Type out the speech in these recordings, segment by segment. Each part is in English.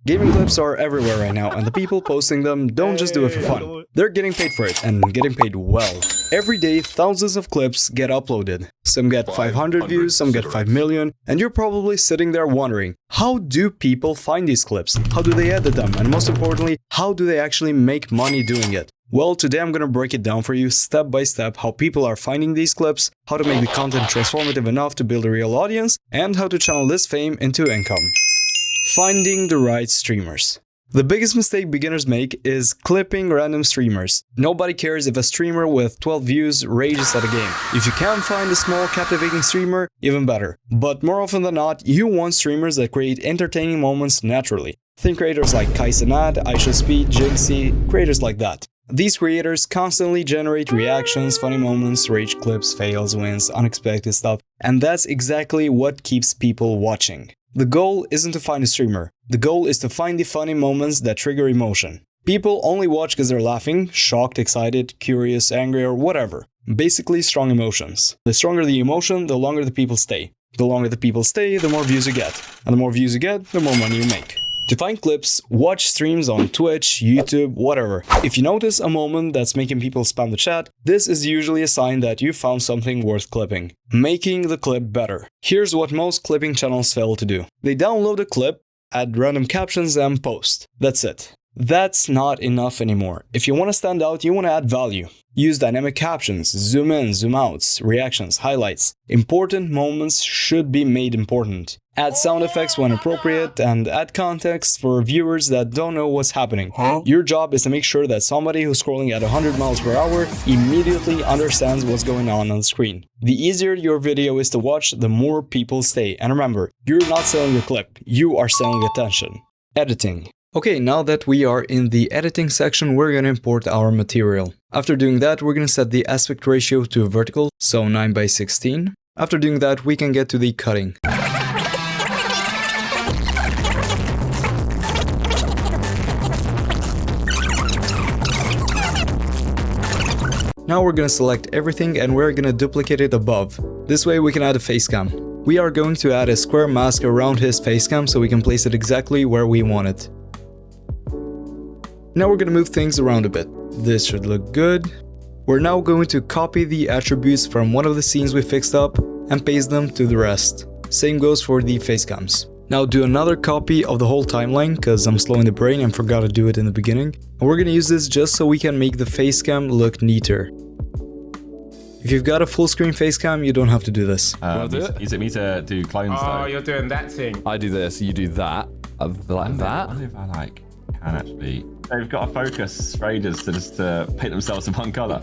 Gaming clips are everywhere right now, and the people posting them don't just do it for fun. They're getting paid for it, and getting paid well. Every day, thousands of clips get uploaded. Some get 500 views, some get 5 million, and you're probably sitting there wondering, how do people find these clips? How do they edit them? And most importantly, how do they actually make money doing it? Well, today I'm gonna break it down for you step by step how people are finding these clips, how to make the content transformative enough to build a real audience, and how to channel this fame into income. Finding the right streamers. The biggest mistake beginners make is clipping random streamers. Nobody cares if a streamer with 12 views rages at a game. If you can find a small captivating streamer, even better. But more often than not, you want streamers that create entertaining moments naturally. Think creators like Kaizenad, iShowSpeed, Jinxie, creators like that. These creators constantly generate reactions, funny moments, rage clips, fails, wins, unexpected stuff, and that's exactly what keeps people watching. The goal isn't to find a streamer. The goal is to find the funny moments that trigger emotion. People only watch because they're laughing, shocked, excited, curious, angry, or whatever. Basically, strong emotions. The stronger the emotion, the longer the people stay. The longer the people stay, the more views you get. And the more views you get, the more money you make. To find clips, watch streams on Twitch, YouTube, whatever. If you notice a moment that's making people spam the chat, this is usually a sign that you found something worth clipping. Making the clip better. Here's what most clipping channels fail to do. They download a clip, add random captions, and post. That's it. That's not enough anymore. If you want to stand out, you want to add value. Use dynamic captions, zoom in, zoom outs, reactions, highlights. Important moments should be made important. Add sound effects when appropriate, and add context for viewers that don't know what's happening. Your job is to make sure that somebody who's scrolling at 100 miles per hour immediately understands what's going on the screen. The easier your video is to watch, the more people stay. And remember, you're not selling a clip, you are selling attention. Editing. Okay, now that we are in the editing section, we're gonna import our material. After doing that, we're gonna set the aspect ratio to vertical, so 9:16. After doing that, we can get to the cutting. Now we're gonna select everything and we're gonna duplicate it above. This way we can add a face cam. We are going to add a square mask around his face cam so we can place it exactly where we want it. Now we're gonna move things around a bit. This should look good. We're now going to copy the attributes from one of the scenes we fixed up and paste them to the rest. Same goes for the face cams. Now do another copy of the whole timeline because I'm slow in the brain and forgot to do it in the beginning. And we're gonna use this just so we can make the face cam look neater. If you've got a full screen face cam, you don't have to do this. Is it me to do clones though? Oh, you're doing that thing. I do this, you do that. Like that? I wonder if I can actually. They've got a focus for ages to just paint themselves in one colour.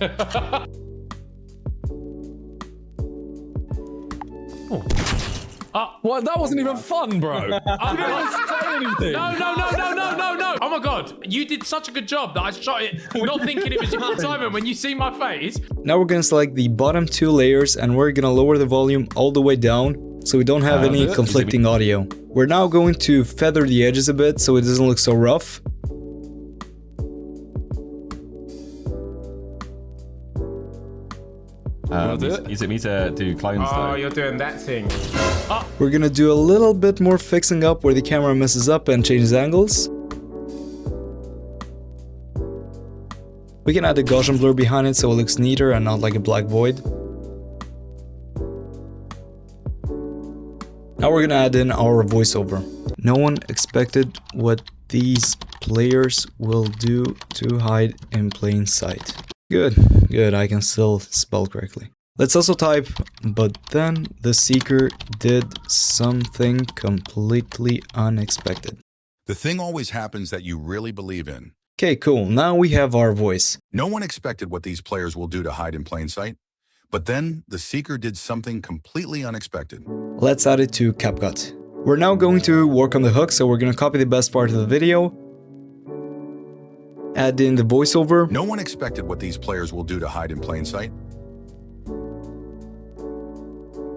What? That wasn't even fun, bro. You didn't even say anything. No. Oh my god, you did such a good job that I shot it not thinking it was you. Simon, when you see my face. Now we're gonna select the bottom two layers and we're gonna lower the volume all the way down so we don't have any conflicting audio. We're now going to feather the edges a bit so it doesn't look so rough. Is it me to do clones though? Oh, you're doing that thing. We're gonna do a little bit more fixing up where the camera messes up and changes angles. We can add a Gaussian blur behind it so it looks neater and not like a black void. Now we're gonna add in our voiceover. No one expected what these players will do to hide in plain sight. Good, I can still spell correctly. Let's also type, but then the seeker did something completely unexpected. The thing always happens that you really believe in. Okay, cool, now we have our voice. No one expected what these players will do to hide in plain sight, but then the seeker did something completely unexpected. Let's add it to CapCut. We're now going to work on the hook, so we're gonna copy the best part of the video, add in the voiceover. No one expected what these players will do to hide in plain sight.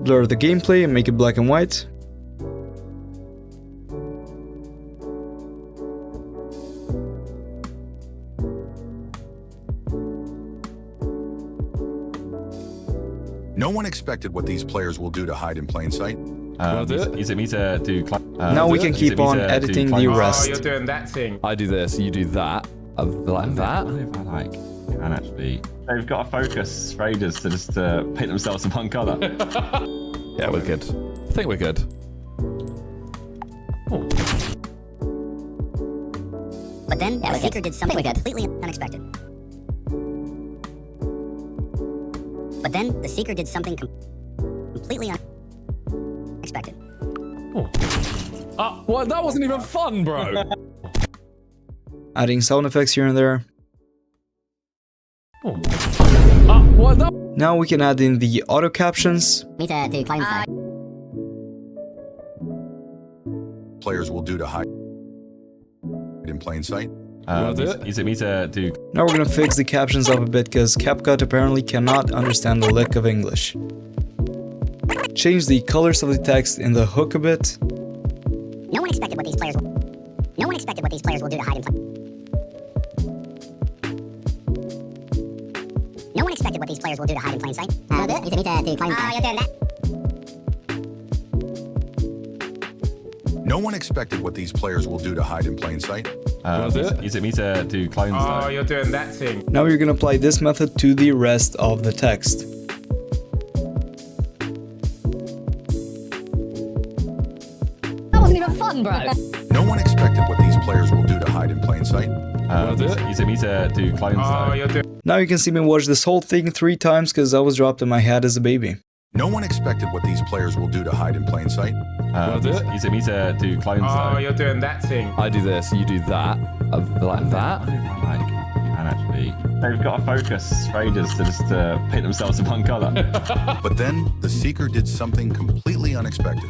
Blur the gameplay and make it black and white. No one expected what these players will do to hide in plain sight. Wanna do it? Is it me to do? Now we can is it keep me on to do editing the clones? Oh, rest. you're doing that thing. I do this, you do that. Like I that. wonder if I like can actually. They've got to focus for ages to just paint themselves in one colour. Yeah, we're good. I think we're good. But then the seeker did something completely unexpected. But then the seeker did something completely unexpected. What? That wasn't even fun, bro. Adding sound effects here and there. What? That Now we can add in the auto captions. Me to climb side. Players will do to hide in plain sight. wanna do it? Is it me to do? Now we're gonna fix the captions up a bit because CapCut apparently cannot understand the lick of English. Change the colors of the text in the hook a bit. No one expected what these players will. No one expected what these players will do to hide in plain. No one expected what these players will do to hide in plain sight. Me to climb side. Oh, you're doing that. No one expected what these players will do to hide in plain sight. wanna do it? Is it me to do clones? Oh, though? you're doing that thing. Now you're gonna apply this method to the rest of the text. That wasn't even fun, bro. No one expected what these players will do to hide in plain sight. wanna do it? Is it me to do clones? Oh, though? you're doing. Now you can see me watch this whole thing 3 times because I was dropped in my head as a baby. No one expected what these players will do to hide in plain sight. wanna do it? Is it me to do clones? Oh, though? you're doing that thing. I do this, you do that. Like that. I wonder if I like can actually. They've got to focus for ages to just paint themselves in one colour. But then the seeker did something completely unexpected.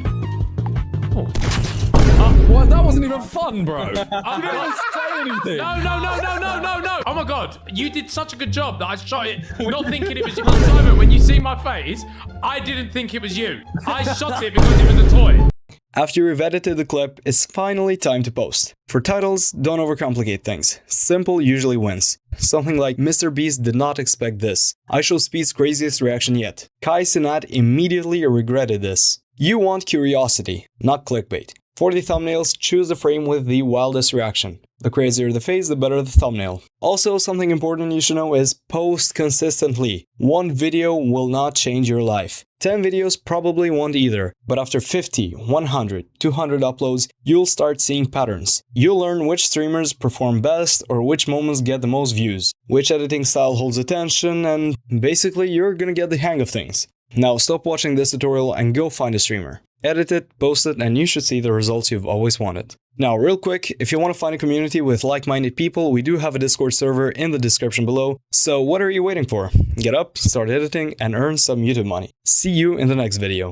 What? That wasn't even fun, bro. You didn't even say anything. No. Oh my god, you did such a good job that I shot it not thinking it was you. Simon, when you see my face, I didn't think it was you. I shot it because it was a toy. After you've edited the clip, it's finally time to post. For titles, don't overcomplicate things. Simple usually wins. Something like Mr. Beast did not expect this. I show Speed's craziest reaction yet. Kai Cenat immediately regretted this. You want curiosity, not clickbait. For the thumbnails, choose the frame with the wildest reaction. The crazier the face, the better the thumbnail. Also, something important you should know is post consistently. One video will not change your life. 10 videos probably won't either, but after 50, 100, 200 uploads, you'll start seeing patterns. You'll learn which streamers perform best or which moments get the most views, which editing style holds attention, and basically you're gonna get the hang of things. Now stop watching this tutorial and go find a streamer. Edit it, post it, and you should see the results you've always wanted. Now, real quick, if you want to find a community with like-minded people, we do have a Discord server in the description below. So what are you waiting for? Get up, start editing, and earn some YouTube money. See you in the next video.